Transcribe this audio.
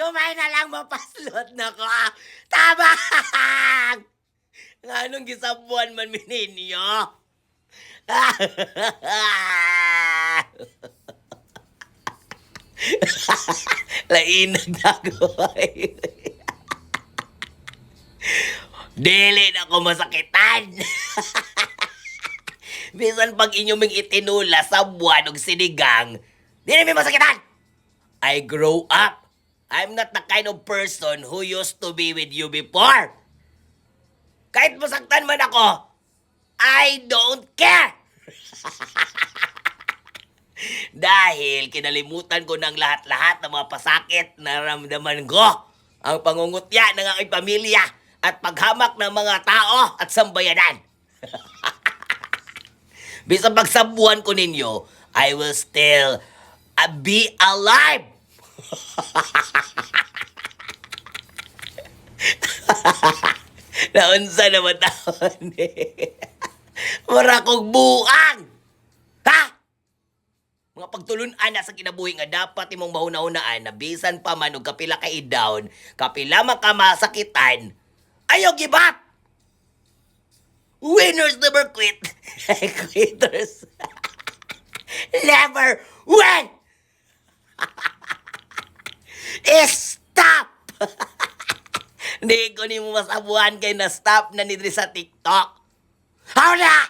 Umay na lang mapaslot na ko. Tabang! Nga anong gisabuan man mininyo? Lainag na ko. Dili na ko masakitan. Bisan pag inyong itinula sa buwan og sinigang, dili mi masakitan. I grow up. I'm not the kind of person who used to be with you before. Kahit masaktan man ako, I don't care. Dahil kinalimutan ko ng lahat-lahat ng mga pasakit na naramdaman ko. Ang pangungutya ng aking pamilya at paghamak ng mga tao at sambayanan. Bisa pagsabuhan ko ninyo, I will still be alive. Naunsa naman taon eh. Mura kong buang. Ha? Mga pagtulunan na sa kinabuhi nga dapat imong mahuna-hunaan na bisan pa man og kapila ka i-down, kapila man ka masakitan, ayaw give up. Winners never quit. Quitters never win. Stop! Hindi ko ni mo masabuhan kay na stop na nidri sa TikTok. How na?